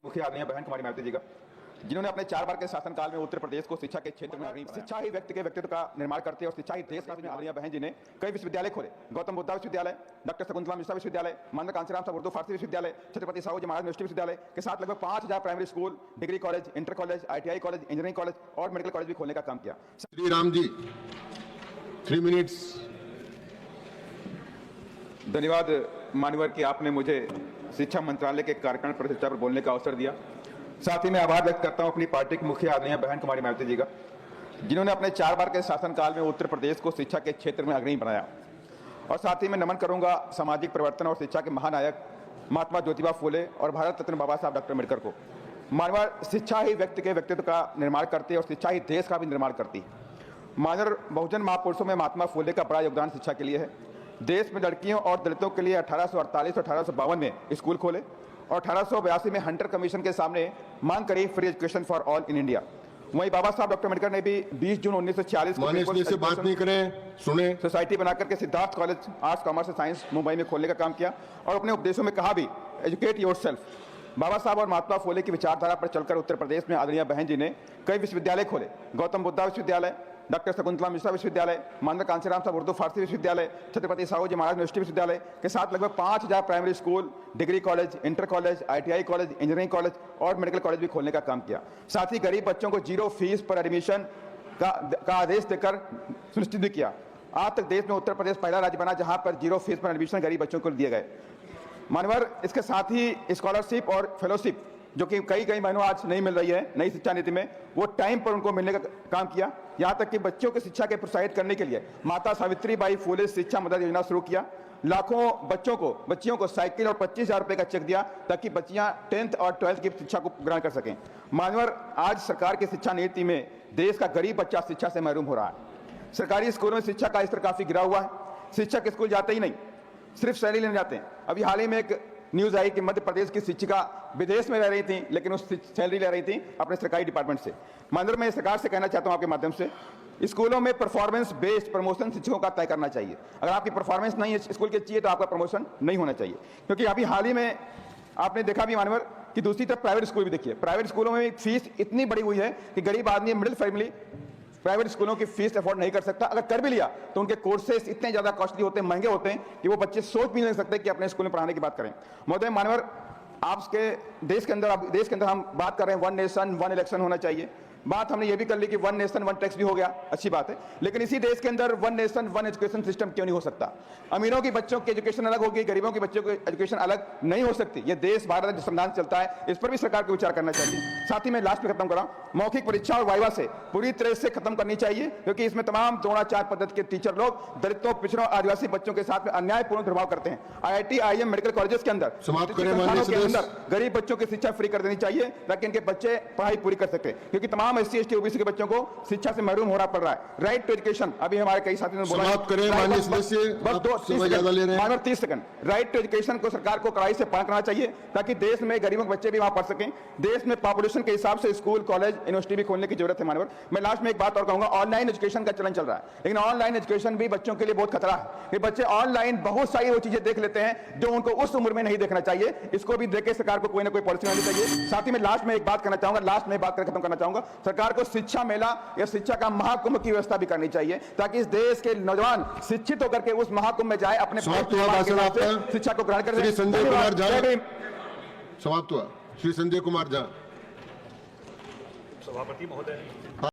मुख्य आदरणीय बहन कुमारी मायावती जी का, जिन्होंने अपने 4 बार के शासनकाल में उत्तर प्रदेश को शिक्षा के क्षेत्र में अग्रणी, शिक्षा ही व्यक्ति के व्यक्तित्व का निर्माण करती है और शिक्षा ही देश का। आदरणीय बहन जी ने कई विश्वविद्यालय खोले। गौतम बुद्ध विश्वविद्यालय, डॉक्टर शकुंतला मिश्रा विश्वविद्यालय, मानव कांचीराम साहब उर्दू फारसी विश्वविद्यालय, छत्रपति साहू जी महाराज यूनिवर्सिटी विश्वविद्यालय के साथ लगभग 5000 primary school, degree college, inter college, ITI college, engineering college और मेडिकल कॉलेज भी खोलने का काम किया। श्री राम जी 3 मिनट्स। धन्यवाद मान्यवर कि आपने मुझे शिक्षा मंत्रालय के कार्यक्रम प्रतिष्ठा पर बोलने का अवसर दिया। साथ ही मैं आभार व्यक्त करता हूं अपनी पार्टी की मुख्य आदरणीय बहन कुमारी मायावती जी का, जिन्होंने अपने 4 बार के शासनकाल में उत्तर प्रदेश को शिक्षा के क्षेत्र में अग्रणी बनाया। और साथ ही मैं नमन करूंगा सामाजिक परिवर्तन और शिक्षा के महानायक महात्मा ज्योतिबा फूले और भारत रत्न बाबा साहब डॉक्टर अम्बेडकर को। मानवर शिक्षा ही व्यक्ति के व्यक्तित्व का निर्माण करती है और शिक्षा ही देश का भी निर्माण करती है। मानवर बहुजन महापुरुषों में महात्मा फूले का बड़ा योगदान शिक्षा के लिए है। देश में लड़कियों और दलितों के लिए 1848 और 1852 में स्कूल खोले और 1882 में हंटर कमीशन के सामने मांग करी free education for all in India. वहीं बाबा साहब डॉक्टर अम्बेडकर ने भी 20 जून 1946 को से बात नहीं करें, सुने सोसाइटी बनाकर के Siddharth college arts commerce science Mumbai में खोलने का काम किया और अपने उपदेशों में कहा भी एजुकेट योरसेल्फ। बाबा साहब और महात्मा फूले की विचारधारा पर चलकर उत्तर प्रदेश में आदरणीय बहन जी ने कई विश्वविद्यालय खोले। गौतम बुद्ध विश्वविद्यालय, डॉक्टर शकुंतला मिश्रा विश्वविद्यालय, मानव कांचीराम साहब उर्दू फारसी विश्वविद्यालय, छत्रपति साहू जी महाराज यूनिवर्सिटी विश्वविद्यालय के साथ लगभग 5000 primary school, degree college, inter college, ITI college, engineering college और मेडिकल कॉलेज भी खोलने का काम किया। साथ ही गरीब बच्चों को 0 फीस पर एडमिशन का आदेश देकर सुनिश्चित भी किया। आज तक देश में उत्तर प्रदेश पहला राज्य बना जहां पर 0 फीस पर एडमिशन गरीब बच्चों को दिए गए। मानवर इसके साथ ही स्कॉलरशिप और फेलोशिप जो कि कई महीनों आज नहीं मिल रही है नई शिक्षा नीति में, वो टाइम पर उनको मिलने का काम किया। यहाँ तक कि बच्चों की शिक्षा के प्रोत्साहित करने के लिए माता सावित्रीबाई फूले शिक्षा मदद योजना शुरू किया। लाखों बच्चियों को साइकिल और 25,000 रुपए का चेक दिया ताकि बच्चियां 10th और 12th की शिक्षा को ग्रहण कर सकें। मानवर आज सरकार की शिक्षा नीति में देश का गरीब बच्चा शिक्षा से महरूम हो रहा है। सरकारी स्कूलों में शिक्षा का स्तर काफी गिरा हुआ है। शिक्षक स्कूल जाते ही नहीं, सिर्फ सैलरी लेने जाते हैं। अभी हाल ही में एक न्यूज आई कि मध्य प्रदेश की शिक्षिका विदेश में रह रही थी लेकिन उस सैलरी ले रही थी अपने सरकारी डिपार्टमेंट से। माननीय मैं सरकार से कहना चाहता हूं आपके माध्यम से, स्कूलों में परफॉर्मेंस बेस्ड प्रमोशन शिक्षकों का तय करना चाहिए। अगर आपकी परफॉर्मेंस नहीं है स्कूल के चाहिए तो आपका प्रमोशन नहीं होना चाहिए। क्योंकि अभी हाल ही में आपने देखा भी मानवर कि दूसरी तरफ प्राइवेट स्कूल भी देखिए, प्राइवेट स्कूलों में फीस इतनी बड़ी हुई है कि गरीब आदमी, मिडिल फैमिली प्राइवेट स्कूलों की फीस अफोर्ड नहीं कर सकता। अगर कर भी लिया तो उनके कोर्सेस इतने ज्यादा कॉस्टली होते हैं, महंगे होते हैं कि वो बच्चे सोच भी नहीं सकते कि अपने स्कूल में पढ़ाने की बात करें। महोदय मानवर, आपके देश के अंदर हम बात कर रहे हैं 1 नेशन 1 इलेक्शन होना चाहिए। बात हमने ये भी कर ली कि 1 नेशन 1 टैक्स भी हो गया, अच्छी बात है। लेकिन इसी देश के अंदर 1 नेशन 1 एजुकेशन सिस्टम क्यों नहीं हो सकता? अमीरों की बच्चों की एजुकेशन अलग होगी, गरीबों के बच्चों की एजुकेशन अलग नहीं हो सकती। ये देश भारत संविधान चलता है, इस पर भी सरकार को विचार करना चाहिए। साथ ही मैं लास्ट में खत्म कर रहा हूं, मौखिक परीक्षा और वाइवा से पूरी तरह से खत्म करनी चाहिए, क्योंकि इसमें तमाम द्रोणाचार पद्धति के टीचर लोग दलितों, पिछड़ों, आदिवासी बच्चों के साथ में अन्यायपूर्ण प्रभाव करते हैं। IIT, IIM, मेडिकल कॉलेजेस के अंदर गरीब बच्चों की शिक्षा फ्री कर देनी चाहिए ताकि इनके बच्चे पढ़ाई पूरी कर सके, क्योंकि तमाम SC, ST, OBC के बच्चों को शिक्षा से महरूम होना पड़ रहा है। राइट टू एजुकेशन, अभी हमारे कई साथियों ने बोला, मानव 30 सेकंड। राइट टू एजुकेशन को सरकार को कड़ाई से पालन करना चाहिए ताकि देश में गरीबों के बच्चे भी वहां पढ़ सकें। देश में पॉपुलेशन के हिसाब से स्कूल, कॉलेज, यूनिवर्सिटी भी खोलने की जरूरत है। मानवर मैं लास्ट में एक बात और कहूंगा, ऑनलाइन एजुकेशन का चलन चल रहा है, लेकिन ऑनलाइन एजुकेशन भी बच्चों के लिए बहुत खतरा है कि बच्चे ऑनलाइन बहुत सारी वो चीजें देख लेते हैं जो उनको उस उम्र में नहीं देखना चाहिए। इसको भी देख के सरकार को कोई ना कोई पॉलिसी होनी चाहिए। साथ ही मैं लास्ट में एक बात करना चाहूंगा, लास्ट में बात कर खत्म करना चाहूंगा, सरकार को शिक्षा मेला या शिक्षा का महाकुंभ की व्यवस्था भी करनी चाहिए ताकि इस देश के नौजवान शिक्षित होकर के उस महाकुंभ में जाए, अपने शिक्षा को ग्रहण करें। संजय कुमार झा समाप्त हुआ। श्री संजय कुमार झा। सभापति महोदय।